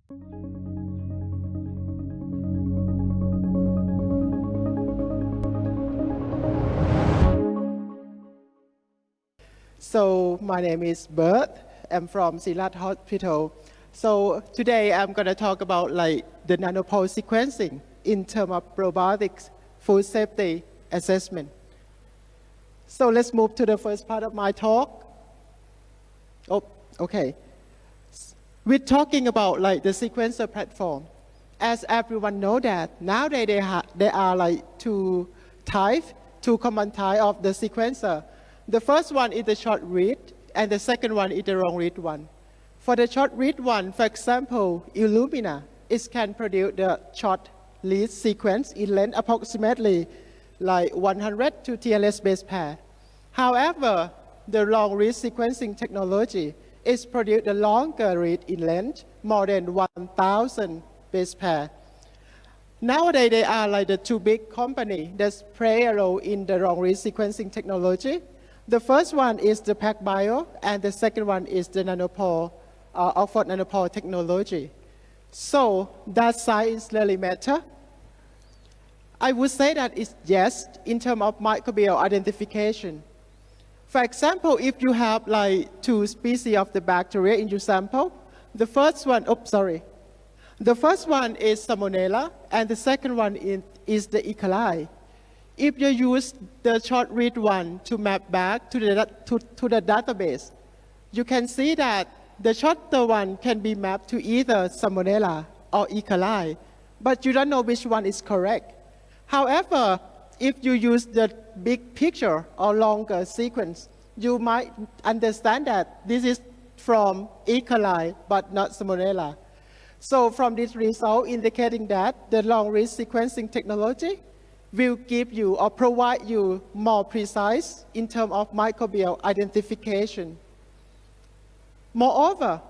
So my name is Bert. I'm from Silat Hospital. So today I'm going to talk about the nanopore sequencing in terms of robotics food safety assessment. So let's move to the first part of my talk. Oh, okay. We're talking about the sequencer platform. As everyone know that nowadays there are two common types of the sequencer. The first one is the short read, and the second one is the long read one. For the short read one, for example, Illumina, it can produce the short read sequence in length approximately 100 to TLS base pair. However, the long read sequencing technology is produce the longer read in length, more than 1,000 base pair. Nowadays, they are the two big companies that play a role in the long read sequencing technology. The first one is the PacBio, and the second one is the Nanopore, Oxford Nanopore technology. So that size really matter. I would say that it's yes in terms of microbial identification. For example, if you have two species of the bacteria in your sample, the first one is Salmonella, and the second one is the E. coli. If you use the short read one to map back to the database, you can see that the shorter one can be mapped to either Salmonella or E. coli, but you don't know which one is correct. However, if you use the big picture or longer sequence, you might understand that this is from E. coli, but not Salmonella. So from this result indicating that the long read sequencing technology will give you or provide you more precise in terms of microbial identification. Moreover,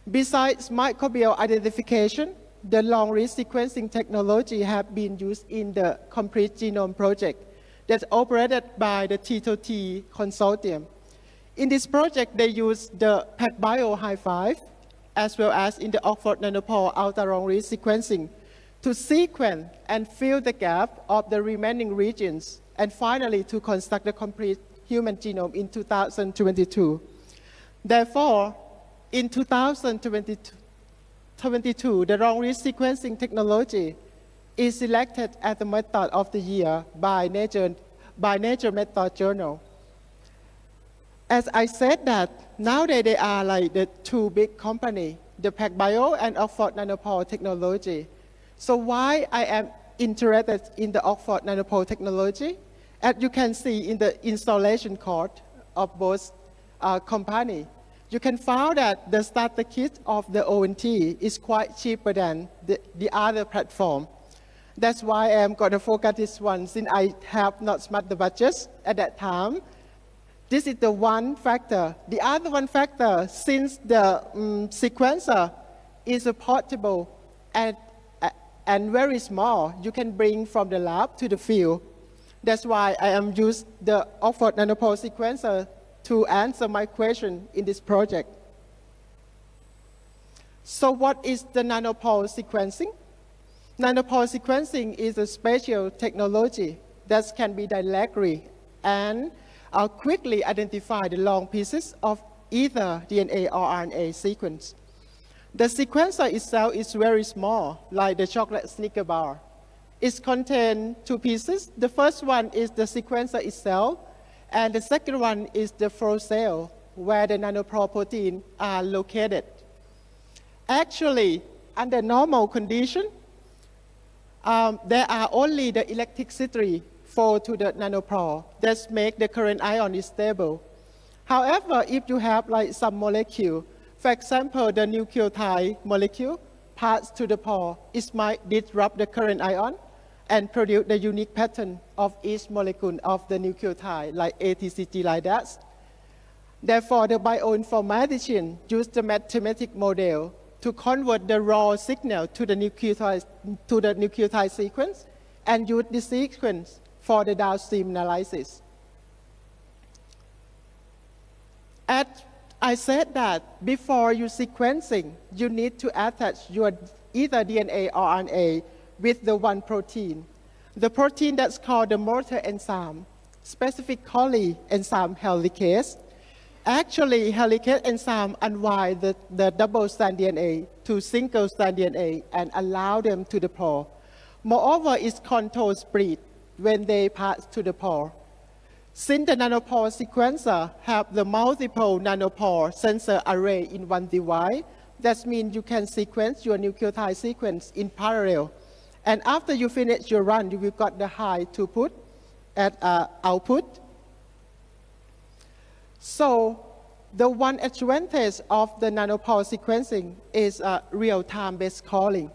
besides microbial identification, the long read sequencing technology has been used in the Complete Genome Project that's operated by the T2T Consortium. In this project, they use the PacBio Hi5 as well as in the Oxford Nanopore ultra long read sequencing to sequence and fill the gap of the remaining regions, and finally to construct the complete human genome in 2022. Therefore, in 2022, the long read sequencing technology is selected as the method of the year by Nature Method Journal. As I said that, nowadays they are the two big companies, the PacBio and Oxford Nanopore technology. So why I am interested in the Oxford Nanopore technology? As you can see in the installation cost of both companies, you can find that the starter kit of the ONT is quite cheaper than the other platform. That's why I am going to focus this one, since I have not spent the budget at that time. This is the one factor. The other one factor, since the sequencer is portable and very small, you can bring from the lab to the field. That's why I am using the Oxford Nanopore sequencer to answer my question in this project. So what is the Nanopore sequencing? Nanopore sequencing is a special technology that can be directly and quickly identify the long pieces of either DNA or RNA sequence. The sequencer itself is very small, like the chocolate Snicker bar. It contains two pieces. The first one is the sequencer itself, and the second one is the flow cell, where the nanopore protein are located. Actually, under normal condition, there are only the electricity flow to the nanopore that make the current ion stable. However, if you have some molecule, for example, the nucleotide molecule pass to the pore, it might disrupt the current ion and produce the unique pattern of each molecule of the nucleotide, like ATCG, like that. Therefore, the bioinformatician used the mathematical model to convert the raw signal to the nucleotide sequence and use the sequence for the downstream analysis. I said that before you sequencing, you need to attach your either DNA or RNA with the one protein. The protein that's called the motor enzyme, specifically enzyme helicase. Actually, helicase enzyme unwind the double-strand DNA to single-strand DNA and allow them to the pore. Moreover, it controls speed when they pass to the pore. Since the nanopore sequencer have the multiple nanopore sensor array in one device, that means you can sequence your nucleotide sequence in parallel. And after you finish your run, you will got the high throughput at output. So the one advantage of the nanopore sequencing is real-time base calling.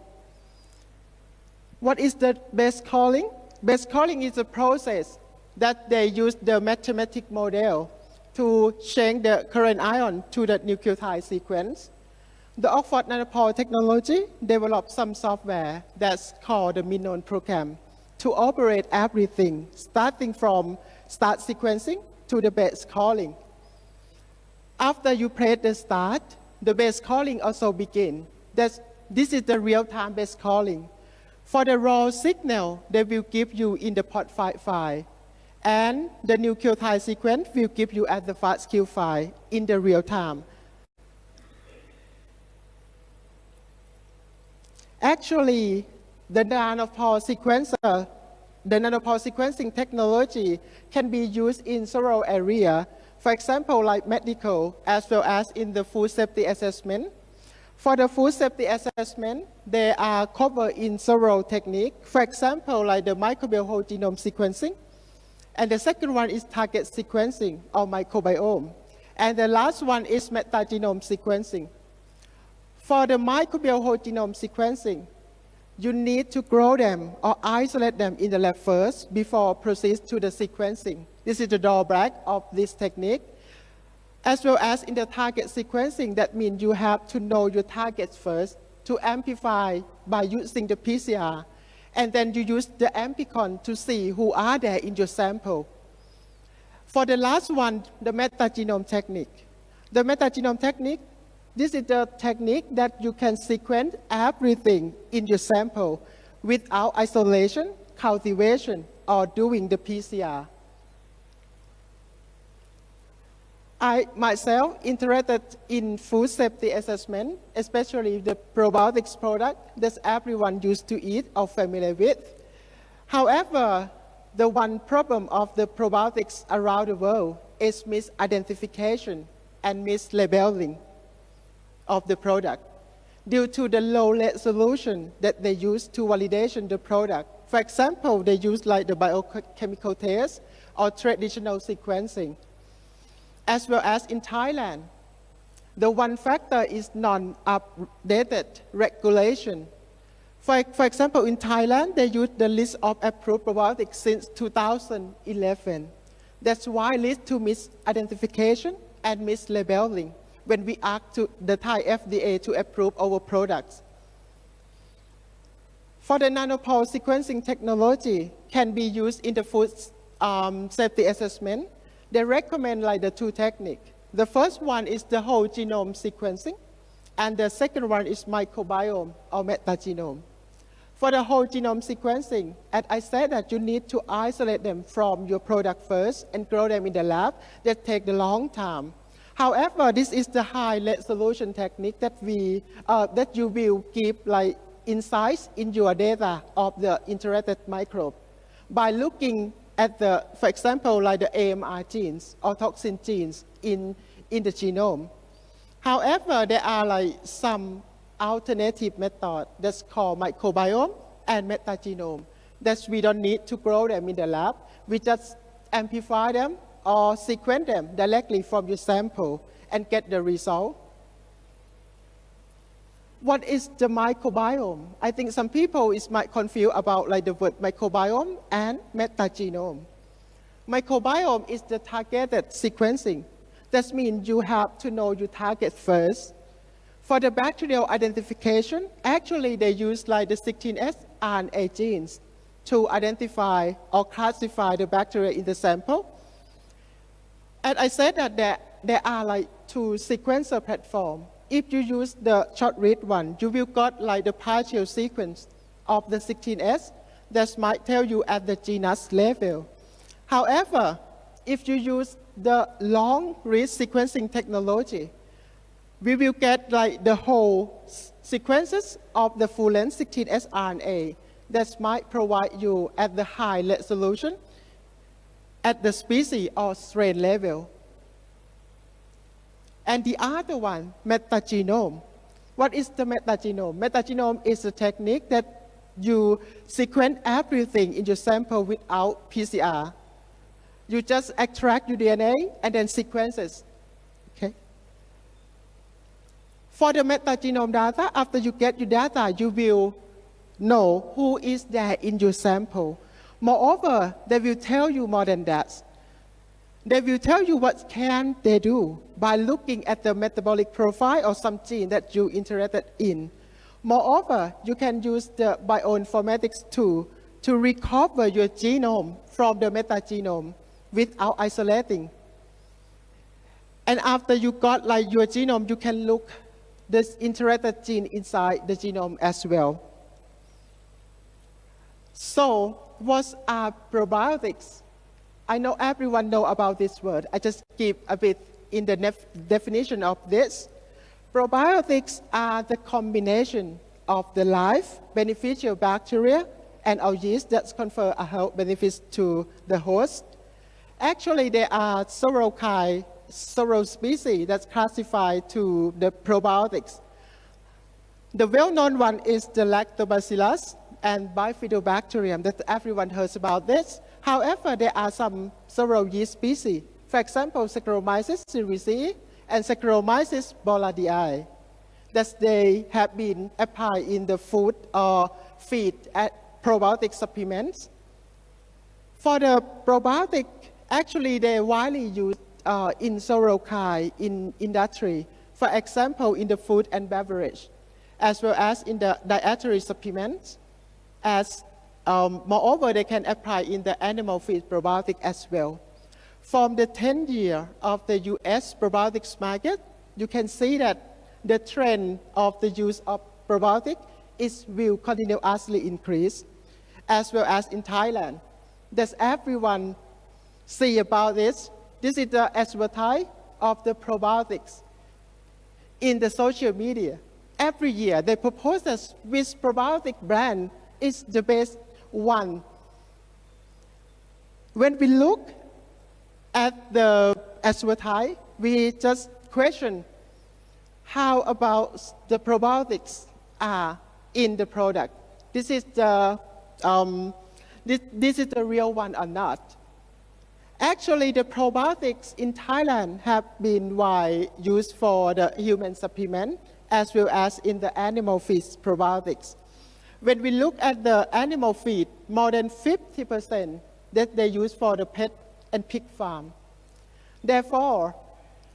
What is the base calling? Base calling is a process that they use the mathematical model to change the current ion to the nucleotide sequence. The Oxford Nanopore technology developed some software that's called the Minon program to operate everything, starting from start sequencing to the base calling. After you press the start, the base calling also begins. This is the real-time base calling. For the raw signal, they will give you in the POT5 file. And the nucleotide sequence will give you at the FASTQ file in the real time. Actually, the nanopore sequencing technology can be used in several areas. For example, like medical, as well as in the food safety assessment. For the food safety assessment, they are covered in several techniques. For example, like the microbial whole genome sequencing. And the second one is target sequencing or microbiome. And the last one is metagenome sequencing. For the microbial whole genome sequencing, you need to grow them or isolate them in the lab first before proceed to the sequencing. This is the drawback of this technique. As well as in the target sequencing, that means you have to know your targets first to amplify by using the PCR. And then you use the amplicon to see who are there in your sample. For the last one, the metagenome technique. The metagenome technique, this is the technique that you can sequence everything in your sample without isolation, cultivation, or doing the PCR. I myself interested in food safety assessment, especially the probiotics product that everyone used to eat or familiar with. However, the one problem of the probiotics around the world is misidentification and mislabeling of the product due to the low resolution that they use to validate the product. For example, they use like the biochemical test or traditional sequencing. As well as in Thailand, the one factor is non-updated regulation. For example, in Thailand, they use the list of approved probiotics since 2011. That's why it leads to misidentification and mislabeling when we ask to the Thai FDA to approve our products. For the nanopore sequencing technology can be used in the food safety assessment. They recommend like the two techniques. The first one is the whole genome sequencing, and the second one is microbiome or metagenome. For the whole genome sequencing, as I said that you need to isolate them from your product first and grow them in the lab. That takes a long time. However, this is the high resolution technique that that you will give like insights in your data of the interacted microbe by looking at the, for example, like the AMR genes or toxin genes in the genome. However, there are like some alternative method that's called microbiome and metagenome that we don't need to grow them in the lab. We just amplify them or sequence them directly from your sample and get the result. What is the microbiome? I think some people might confuse about like the word microbiome and metagenome. Microbiome is the targeted sequencing. That means you have to know your target first. For the bacterial identification, actually they use like the 16S RNA genes to identify or classify the bacteria in the sample. And I said that there are like two sequencer platforms. If you use the short read one, you will got like the partial sequence of the 16S that might tell you at the genus level. However, if you use the long read sequencing technology, we will get like the whole sequences of the full-length 16S RNA that might provide you at the high resolution at the species or strain level. And the other one, metagenome. What is the metagenome? Metagenome is a technique that you sequence everything in your sample without PCR. You just extract your DNA and then sequence it. Okay? For the metagenome data, after you get your data, you will know who is there in your sample. Moreover, they will tell you more than that. They will tell you what can they do by looking at the metabolic profile or some gene that you're interested in. Moreover, you can use the bioinformatics tool to recover your genome from the metagenome without isolating. And after you got like your genome, you can look this interested gene inside the genome as well. So, what are probiotics? I know everyone knows about this word. I just give a bit in the definition of this. Probiotics are the combination of the live beneficial bacteria and our yeast that confer a health benefits to the host. Actually, there are several species that's classified to the probiotics. The well-known one is the lactobacillus and bifidobacterium that everyone hears about this. However, there are several yeast species. For example, Saccharomyces cerevisiae and Saccharomyces boulardii, that they have been applied in the food or feed at probiotic supplements. For the probiotic, actually they're widely used in several kinds in industry. For example, in the food and beverage, as well as in the dietary supplements. Moreover, they can apply in the animal feed probiotic as well. From the 10 years of the US probiotics market, you can see that the trend of the use of probiotic will continuously increase, as well as in Thailand. Does everyone see about this? This is the advertisement of the probiotics in the social media. Every year, they propose that which probiotic brand is the best one. When we look at the advertisement, we just question how about the probiotics are in the product. This is the real one or not. Actually, the probiotics in Thailand have been widely used for the human supplement as well as in the animal feed probiotics. When we look at the animal feed, more than 50% that they use for the pet and pig farm. Therefore,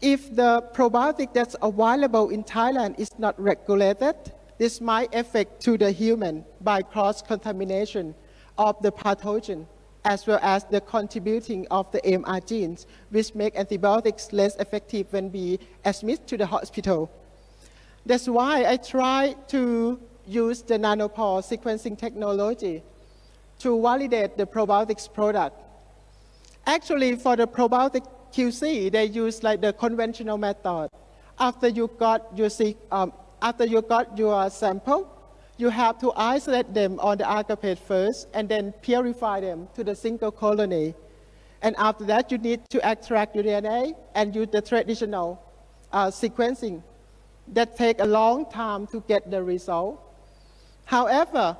if the probiotic that's available in Thailand is not regulated, this might affect to the human by cross-contamination of the pathogen, as well as the contributing of the AMR genes, which make antibiotics less effective when we admit to the hospital. That's why I try to use the Nanopore sequencing technology to validate the probiotics product. Actually, for the probiotic QC, they use like the conventional method. After you got your sample, you have to isolate them on the agar plate first and then purify them to the single colony. And after that, you need to extract your DNA and use the traditional sequencing. That takes a long time to get the result. However,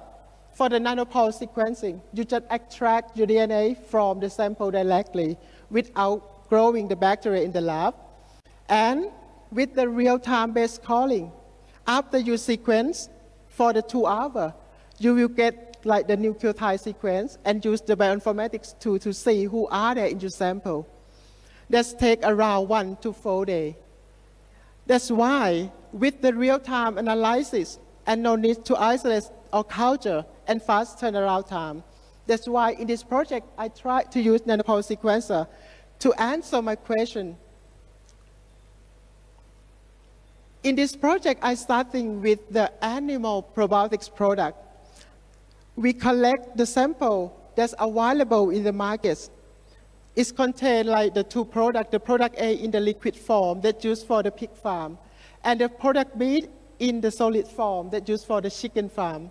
for the nanopore sequencing, you just extract your DNA from the sample directly without growing the bacteria in the lab. And with the real-time based calling, after you sequence for the 2 hours, you will get like the nucleotide sequence and use the bioinformatics tool to see who are there in your sample. That takes around 1 to 4 days. That's why with the real-time analysis and no need to isolate or culture and fast turnaround time. That's why in this project, I tried to use Nanopore sequencer to answer my question, In this project, I starting with the animal probiotics product. We collect the sample that's available in the markets. It contains like the two products, the product A in the liquid form that's used for the pig farm, and the product B in the solid form that's used for the chicken farm.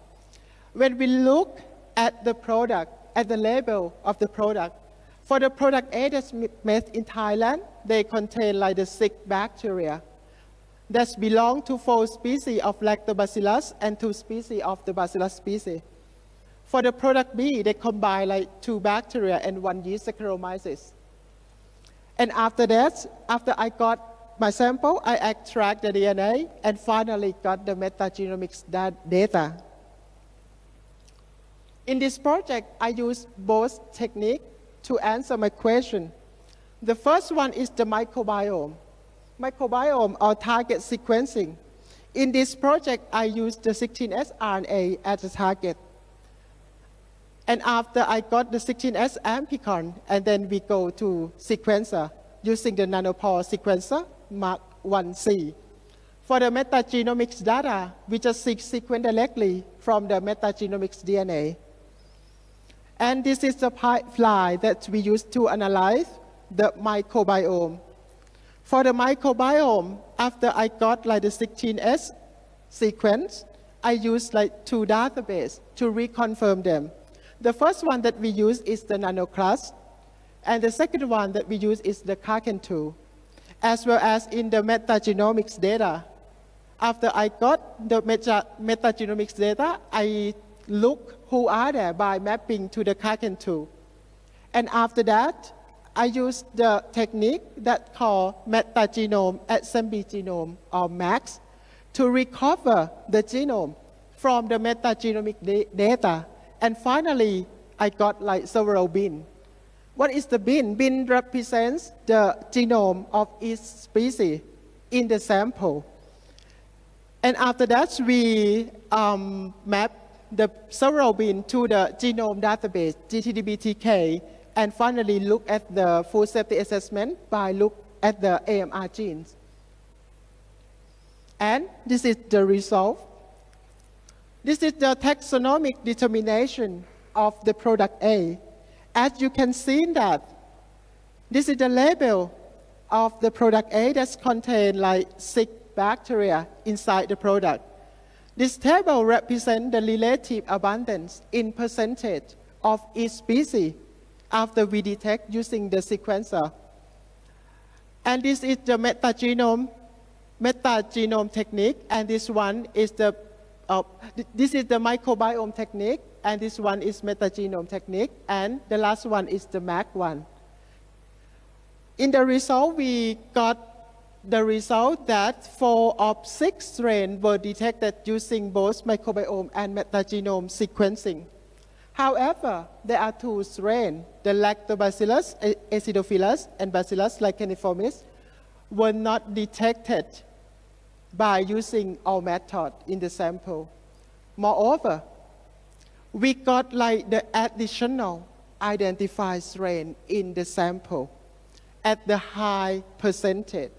When we look at the product, at the label of the product, for the product A that's made in Thailand, they contain like the 6 bacteria that belong to 4 species of lactobacillus and 2 species of the bacillus species. For the product B, they combine like 2 bacteria and 1 yeast Saccharomyces. And after that, after I got my sample, I extract the DNA and finally got the metagenomics data. In this project, I use both techniques to answer my question. The first one is the microbiome. Microbiome or target sequencing. In this project, I used the 16S RNA as a target. And after I got the 16S amplicon, and then we go to sequencer using the Nanopore sequencer, Mark 1C. For the metagenomics data, we just sequence directly from the metagenomics DNA. And this is the pipeline that we use to analyze the microbiome. For the microbiome, after I got like the 16S sequence, I used like 2 databases to reconfirm them. The first one that we use is the nanoclass, and the second one that we use is the Kaen 2, as well as in the metagenomics data. After I got the metagenomics data, I look who are there by mapping to the Kaen 2. And after that, I use the technique that called metagenome assembly genome, or MAX, to recover the genome from the metagenomic data. And finally, I got like several bins. What is the bin? Bin represents the genome of each species in the sample. And after that, we map the several bins to the genome database, GTDBTK, and finally look at the food safety assessment by look at the AMR genes. And this is the result. This is the taxonomic determination of the product A. As you can see that, this is the label of the product A that contains like 6 bacteria inside the product. This table represents the relative abundance in percentage of each species after we detect using the sequencer. And this is the metagenome technique, and this one is the this is the microbiome technique, and this one is metagenome technique, and the last one is the MAC one. In the result, we got the result that 4 of 6 strains were detected using both microbiome and metagenome sequencing. However, there are 2 strains, the Lactobacillus acidophilus and Bacillus licheniformis, were not detected by using our method in the sample. Moreover, we got like the additional identified strain in the sample at the high percentage.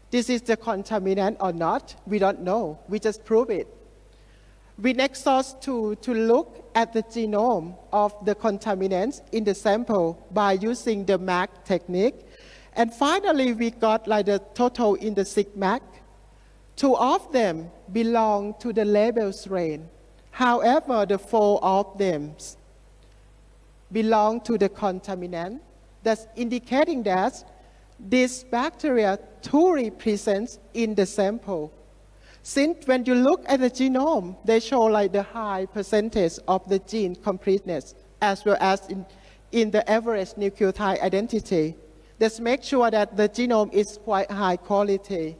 This is the contaminant or not, we don't know, we just prove it. We next sought to look at the genome of the contaminants in the sample by using the MAC technique. And finally, we got like the total in the 6 MAC. 2 of them belong to the label strain. However, the 4 of them belong to the contaminant. That's indicating that this bacteria truly presents in the sample. Since when you look at the genome, they show like the high percentage of the gene completeness, as well as in the average nucleotide identity. Let's make sure that the genome is quite high quality.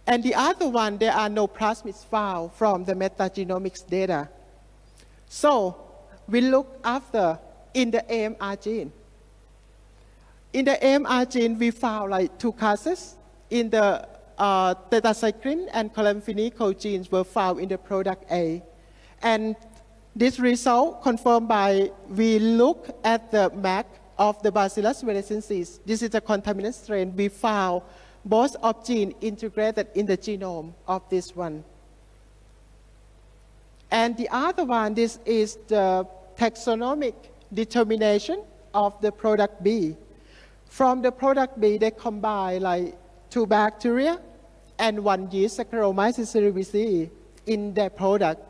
And the other one, there are no plasmids found from the metagenomics data. So we look after in the AMR gene. In the AMR gene, we found like 2 cases. In the tetracycline and chloramphenicol genes were found in the product A. And this result confirmed by, we look at the MAC of the Bacillus thuringiensis. This is a contaminant strain. We found both of genes integrated in the genome of this one. And the other one, this is the taxonomic determination of the product B. From the product B, they combine like 2 bacteria and 1 yeast, Saccharomyces cerevisiae, in their product.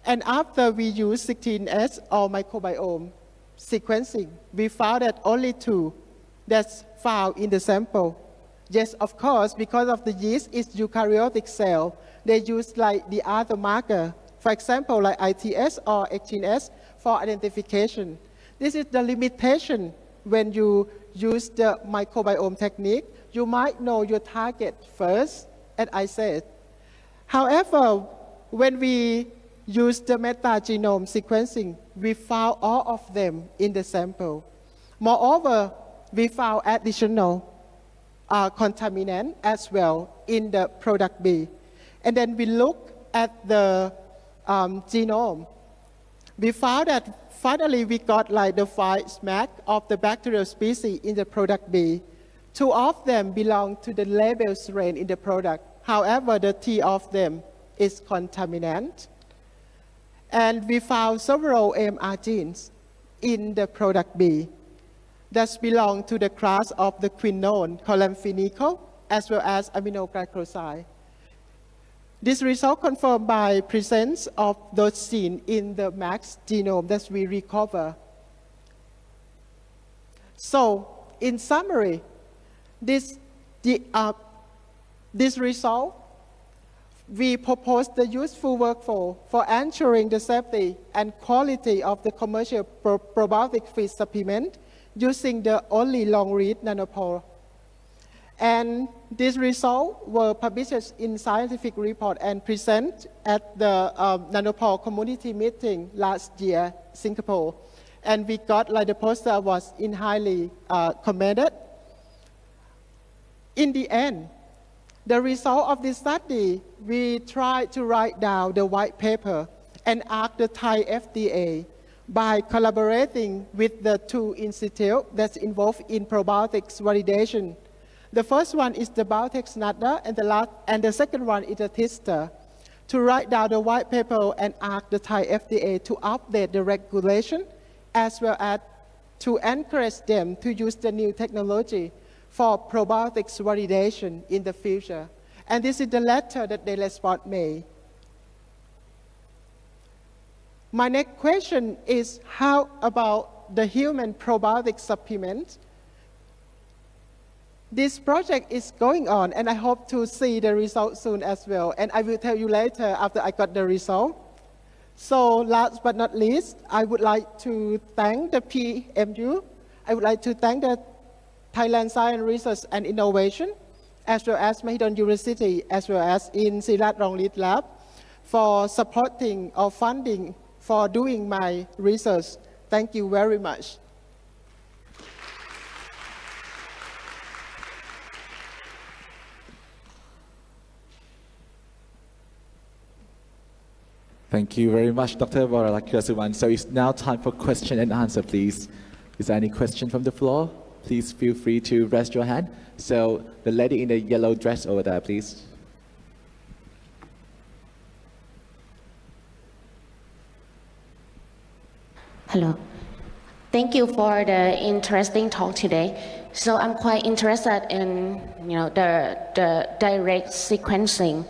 And after we use 16S or microbiome sequencing, we found that only 2 that's found in the sample. Yes, of course, because of the yeast is eukaryotic cell, they use like the other marker, for example, like ITS or 18S for identification. This is the limitation when you use the microbiome technique. You might know your target first, as I said. However, when we use the metagenome sequencing, we found all of them in the sample. Moreover, we found additional contaminant as well in the product B. And then we look at the genome. We found that finally we got like the 5 SMAC of the bacterial species in the product B. 2 of them belong to the label strain in the product. However, the T of them is contaminant. And we found several AMR genes in the product B that belong to the class of the quinone, chloramphenicol, as well as aminoglycoside. This result confirmed by presence of those genes in the max genome that we recover. So, in summary, this result, we propose the useful workflow for ensuring the safety and quality of the commercial probiotic feed supplement using the only long-read nanopore. And these results were published in scientific report and presented at the Nanopore community meeting last year, Singapore. And we got like the poster was in highly commended. In the end, the result of this study, we tried to write down the white paper and ask the Thai FDA by collaborating with the 2 institutes that's involved in probiotics validation. The first one is the Biotech NADA, and the second one is the TISTA, to write down the white paper and ask the Thai FDA to update the regulation, as well as to encourage them to use the new technology for probiotics validation in the future. And this is the letter that they respond me. My next question is, how about the human probiotic supplement? This project is going on, and I hope to see the results soon as well. And I will tell you later after I got the result. So last but not least, I would like to thank the PMU. I would like to thank the Thailand Science Research and Innovation, as well as Mahidol University, as well as in Sirat Ronglit Lab, for supporting or funding for doing my research. Thank you very much. Thank you very much, Dr. Worarat Kruasuwan. So it's now time for question and answer, please. Is there any question from the floor? Please feel free to raise your hand. So the lady in the yellow dress over there, please. Hello. Thank you for the interesting talk today. So I'm quite interested in, the direct sequencing.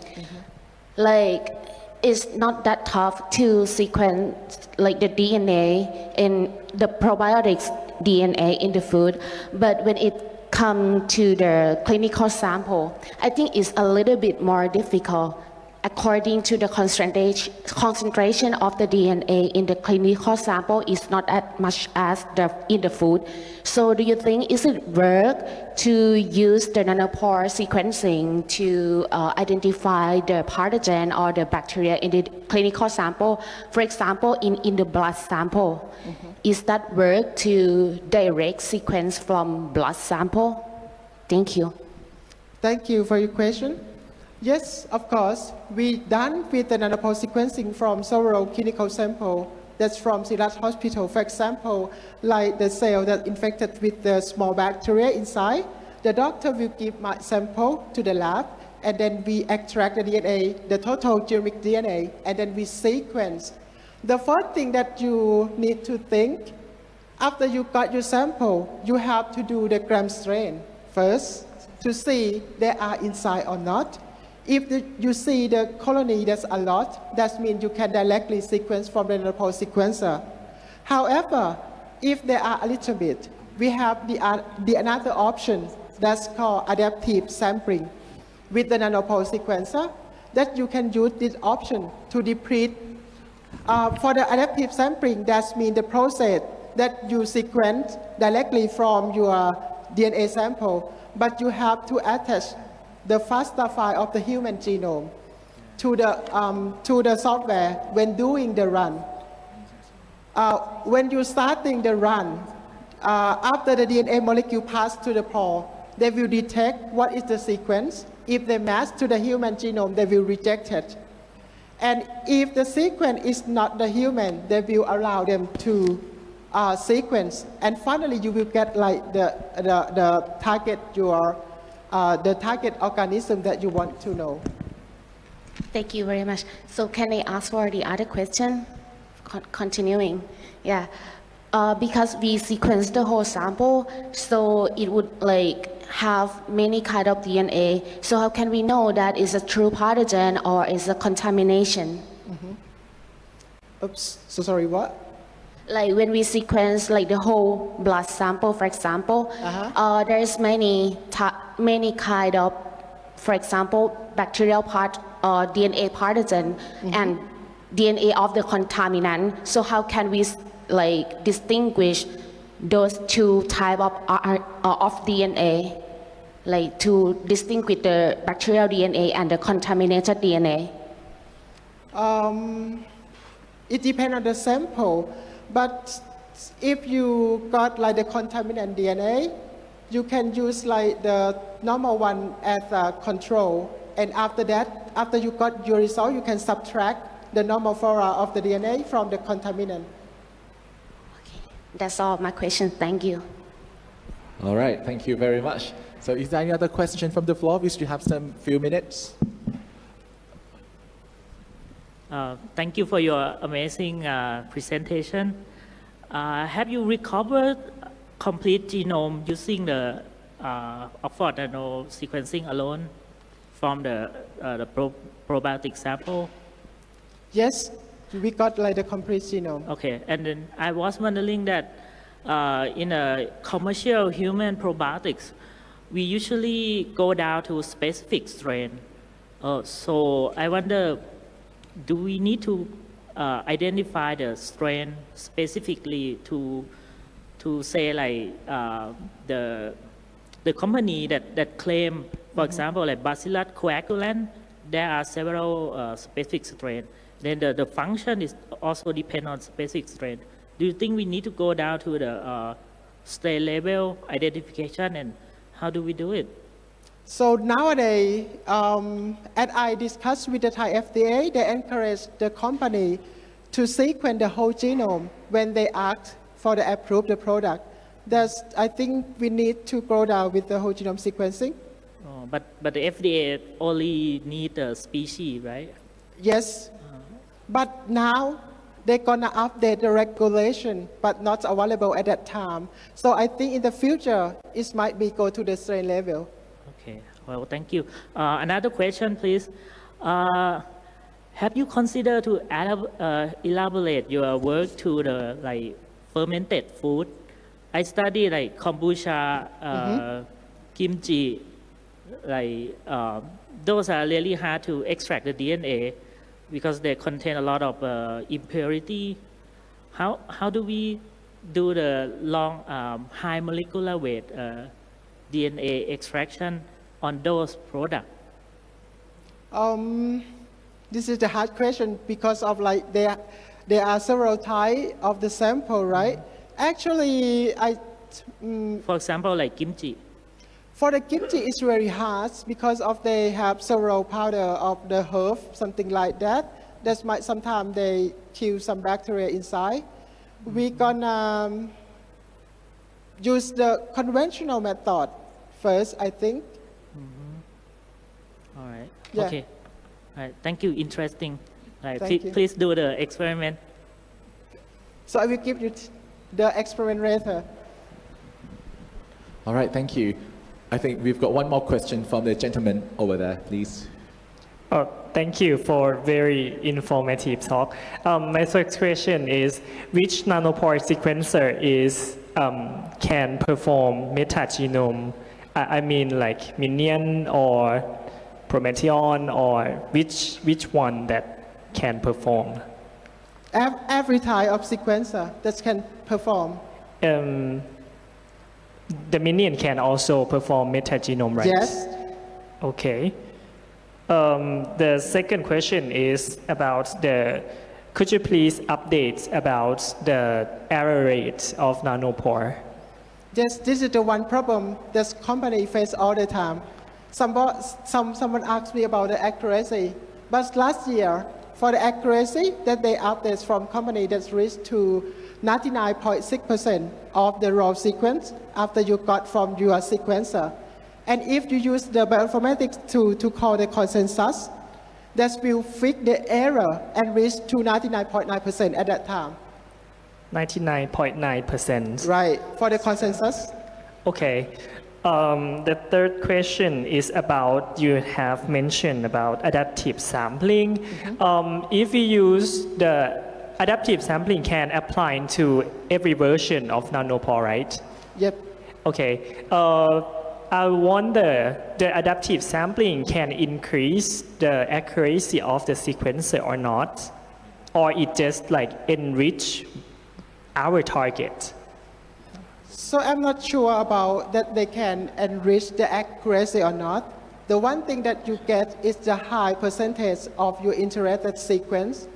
Like, it's not that tough to sequence like the DNA in the probiotics DNA in the food, but when it comes to the clinical sample, I think it's a little bit more difficult according to the concentration of the DNA in the clinical sample is not as much as in the food. So do you think is it work to use the nanopore sequencing to identify the pathogen or the bacteria in the clinical sample? For example, in the blood sample, is that work to direct sequence from blood sample? Thank you. Thank you for your question. Yes, of course. We done with the nanopore sequencing from several clinical samples that's from Silat Hospital. For example, like the cell that infected with the small bacteria inside, the doctor will give my sample to the lab, and then we extract the DNA, the total genomic DNA, and then we sequence. The first thing that you need to think, after you got your sample, you have to do the gram strain first to see they are inside or not. If you see the colony that's a lot, that means you can directly sequence from the Nanopore sequencer. However, if they are a little bit, we have the another option that's called adaptive sampling with the Nanopore sequencer, that you can use this option to deplete. For the adaptive sampling, that means the process that you sequence directly from your DNA sample, but you have to attach the FASTA file of the human genome to the software when doing the run. When you're starting the run, after the DNA molecule pass to the pore, they will detect what is the sequence. If they match to the human genome, they will reject it. And if the sequence is not the human, they will allow them to sequence. And finally, you will get like the target organism that you want to know. Thank you very much. So can I ask for the other question? Continuing, yeah. Because we sequence the whole sample, so it would like have many kind of DNA. So how can we know that is a true pathogen or is a contamination? Oops, so sorry, what? Like when we sequence like the whole blood sample, for example, there is many kind of, for example, bacterial part or DNA pathogen and DNA of the contaminant. So how can we like distinguish those two type of DNA, like to distinguish the bacterial DNA and the contaminated DNA? It depends on the sample, but if you got like the contaminant DNA, you can use like the normal one as a control, and after that, after you got your result, you can subtract the normal flora of the DNA from the contaminant. That's all my questions. Thank you. All right, thank you very much. So is there any other question from the floor? We still have some few minutes. Thank you for your amazing presentation. Have you recovered complete genome using the Oxford Nano sequencing alone from the probiotic sample? Yes, we got like the complete genome. Okay, and then I was wondering that in a commercial human probiotics, we usually go down to specific strain. So I wonder, do we need to identify the strain specifically to say like the company that claim, for example, like Bacillus coagulant, there are several specific strains. Then the function is also depend on specific strain. Do you think we need to go down to the strain level identification, and how do we do it? So nowadays, as I discussed with the Thai FDA, they encourage the company to sequence the whole genome when they ask for the approve the product. I think we need to go down with the whole genome sequencing. Oh, but the FDA only need a species, right? Yes, but now they're gonna update the regulation, but not available at that time. So I think in the future, it might be go to the strain level. Okay, well, thank you. Another question, please. Have you considered to elaborate your work to the like fermented food? I study like kombucha, kimchi, like those are really hard to extract the DNA because they contain a lot of impurity. How do we do the long high molecular weight DNA extraction on those products? This is the hard question because of like there are several types of the sample, right? Actually, for example, like kimchi. For the kimchi, it's very hard because of they have several powder of the herb, something like that. That might sometimes they kill some bacteria inside. We're gonna use the conventional method first, I think. All right. Yeah. Okay. All right. Thank you. Interesting. All right. Thank you. Please do the experiment. So I will give you the experiment later. All right, thank you. I think we've got one more question from the gentleman over there, please. Oh, thank you for very informative talk. My first question is, which nanopore sequencer can perform metagenome? I mean, like Minion or Prometheon, or which one that can perform? Every type of sequencer that can perform. The Minion can also perform metagenome, right? Yes. Okay. The second question is about could you please update about the error rate of Nanopore? Yes, this is the one problem this company face all the time. Someone asked me about the accuracy, but last year, for the accuracy that they update from company that's reached to 99.6% of the raw sequence after you got from your sequencer. And if you use the bioinformatics to call the consensus, that will fix the error and reach to 99.9% at that time. 99.9%. Right, for the consensus. Okay. The third question is about, you have mentioned about adaptive sampling. If we use the adaptive sampling can apply to every version of Nanopore, right? Yep. Okay. I wonder, the adaptive sampling can increase the accuracy of the sequencer or not? Or it just like enrich our target? So I'm not sure about that they can enrich the accuracy or not. The one thing that you get is the high percentage of your interacted sequence.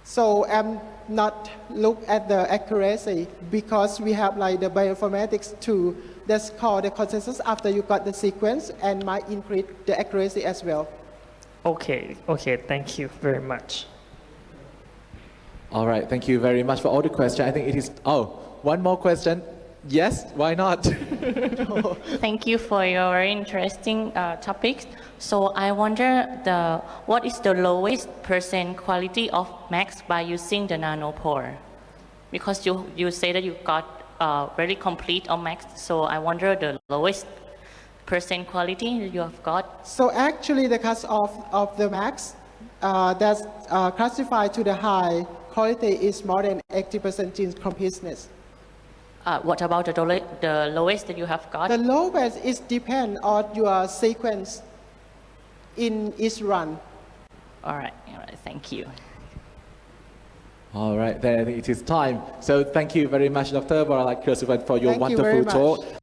So I'm not look at the accuracy because we have like the bioinformatics tool that's called the consensus after you got the sequence and might increase the accuracy as well. Okay, thank you very much. All right, thank you very much for all the questions. I think it is, one more question. Yes, why not? Thank you for your very interesting topics. So I wonder what is the lowest % quality of max by using the nanopore? Because you say that you got very complete on max, so I wonder the lowest % quality that you have got. So actually the cutoff of the max that's classified to the high quality is more than 80% gene completeness. What about the lowest that you have got? The lowest is depend on your sequence in each run. All right, thank you. All right, then it is time. So thank you very much, Dr. Worarat Kruasuwan, for your Thank you very wonderful much. talk.